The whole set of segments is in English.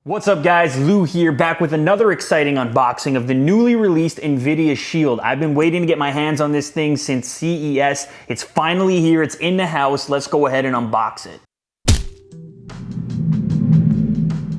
What's up guys, Lou here, back with another exciting unboxing of the newly released Nvidia Shield. I've been waiting to get my hands on this thing since CES. It's finally here, it's in the house. Let's go ahead and unbox it.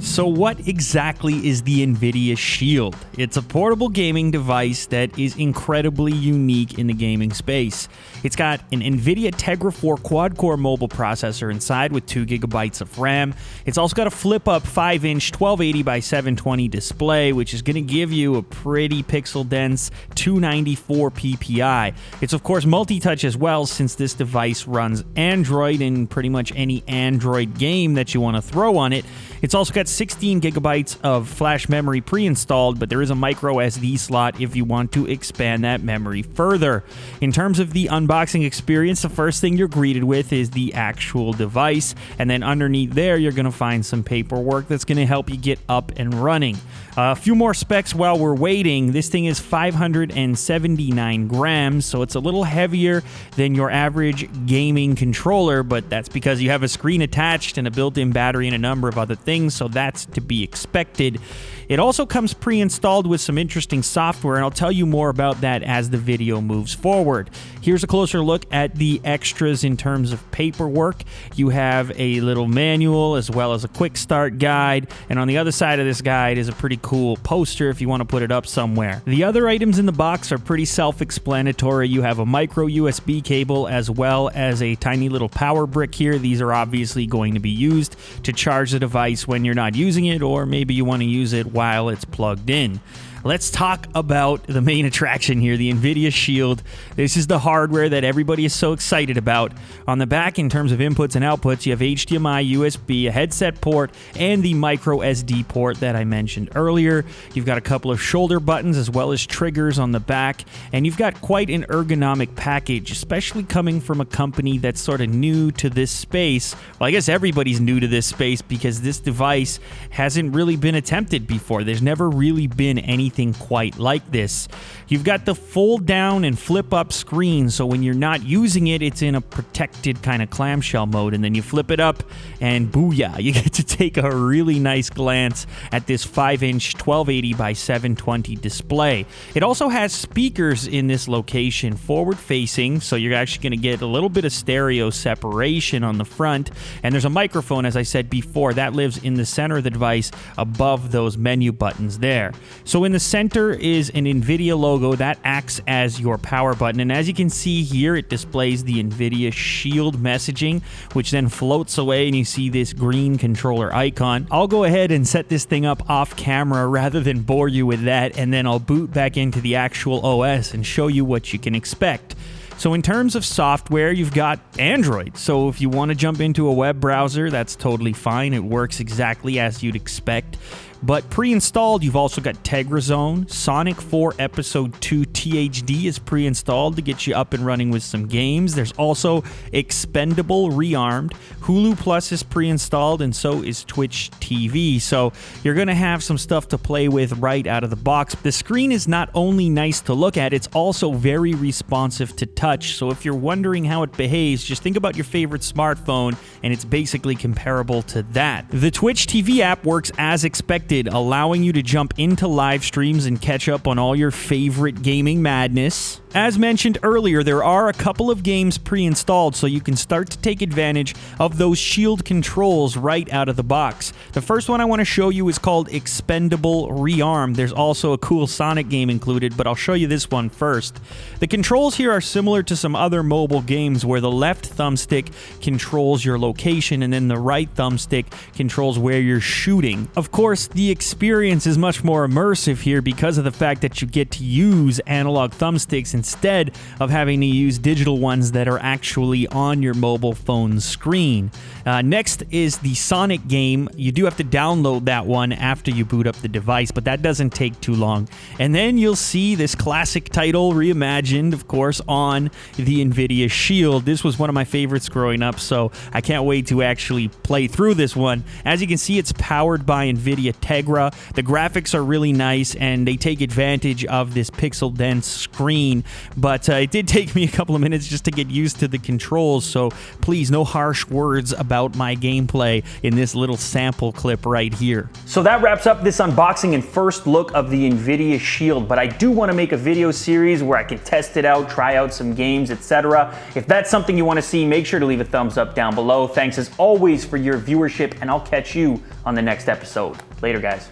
So what exactly is the Nvidia Shield? It's a portable gaming device that is incredibly unique in the gaming space. It's got an Nvidia Tegra 4 quad-core mobile processor inside with 2 GB of RAM. It's also got a flip-up 5-inch 1280 by 720 display, which is going to give you a pretty pixel-dense 294 ppi. It's of course multi-touch as well, since this device runs Android in pretty much any Android game that you want to throw on it. It's also got 16 gigabytes of flash memory pre-installed, but there is a micro SD slot if you want to expand that memory further. In terms of the unboxing experience, the first thing you're greeted with is the actual device, and then underneath there you're going to find some paperwork that's going to help you get up and running. A few more specs while we're waiting. This thing is 579 grams, so it's a little heavier than your average gaming controller, but that's because you have a screen attached and a built-in battery and a number of other things, so that's to be expected. It also comes pre-installed with some interesting software, and I'll tell you more about that as the video moves forward. Here's a closer look at the extras in terms of paperwork. You have a little manual as well as a quick start guide, and on the other side of this guide is a pretty cool poster if you want to put it up somewhere. The other items in the box are pretty self-explanatory. You have a micro USB cable as well as a tiny little power brick here. These are obviously going to be used to charge the device when you're not using it, or maybe you want to use it while it's plugged in. Let's talk about the main attraction here, the Nvidia Shield. This is the hardware that everybody is so excited about. On the back, in terms of inputs and outputs, you have HDMI, USB, a headset port, and the micro SD port that I mentioned earlier. You've got a couple of shoulder buttons as well as triggers on the back, and you've got quite an ergonomic package, especially coming from a company that's sort of new to this space. Well, I guess everybody's new to this space because this device hasn't really been attempted before. There's never really been anything quite like this. You've got the fold down and flip up screen, so when you're not using it, it's in a protected kind of clamshell mode, and then you flip it up and booyah, you get to take a really nice glance at this 5-inch 1280 by 720 display. It also has speakers in this location, forward facing, so you're actually going to get a little bit of stereo separation on the front, and there's a microphone, as I said before, that lives in the center of the device above those menu buttons there. So in the center is an Nvidia logo that acts as your power button, and as you can see here, it displays the Nvidia Shield messaging, which then floats away and you see this green controller icon. I'll go ahead and set this thing up off camera rather than bore you with that, and then I'll boot back into the actual OS and show you what you can expect. So in terms of software, you've got Android. So if you want to jump into a web browser, that's totally fine. It works exactly as you'd expect. But pre-installed, you've also got Tegra Zone. Sonic 4 Episode 2 THD is pre-installed to get you up and running with some games. There's also Expendable Rearmed. Hulu Plus is pre-installed, and so is Twitch TV. So you're going to have some stuff to play with right out of the box. The screen is not only nice to look at, it's also very responsive to touch. So if you're wondering how it behaves, just think about your favorite smartphone, and it's basically comparable to that. The Twitch TV app works as expected, allowing you to jump into live streams and catch up on all your favorite gaming madness. As mentioned earlier, there are a couple of games pre-installed, so you can start to take advantage of those Shield controls right out of the box. The first one I want to show you is called Expendable Rearm. There's also a cool Sonic game included, but I'll show you this one first. The controls here are similar to some other mobile games where the left thumbstick controls your location and then the right thumbstick controls where you're shooting. Of course, the experience is much more immersive here because of the fact that you get to use analog thumbsticks instead of having to use digital ones that are actually on your mobile phone screen. Next is the Sonic game. You do have to download that one after you boot up the device, but that doesn't take too long. And then you'll see this classic title reimagined, of course, on the Nvidia Shield. This was one of my favorites growing up, so I can't wait to actually play through this one. As you can see, it's powered by Nvidia Tegra. The graphics are really nice, and they take advantage of this pixel-dense screen but it did take me a couple of minutes just to get used to the controls, so please, no harsh words about my gameplay in this little sample clip right here. So that wraps up this unboxing and first look of the Nvidia Shield, but I do want to make a video series where I can test it out, try out some games, etc. If that's something you want to see, make sure to leave a thumbs up down below. Thanks as always for your viewership, and I'll catch you on the next episode. Later, guys.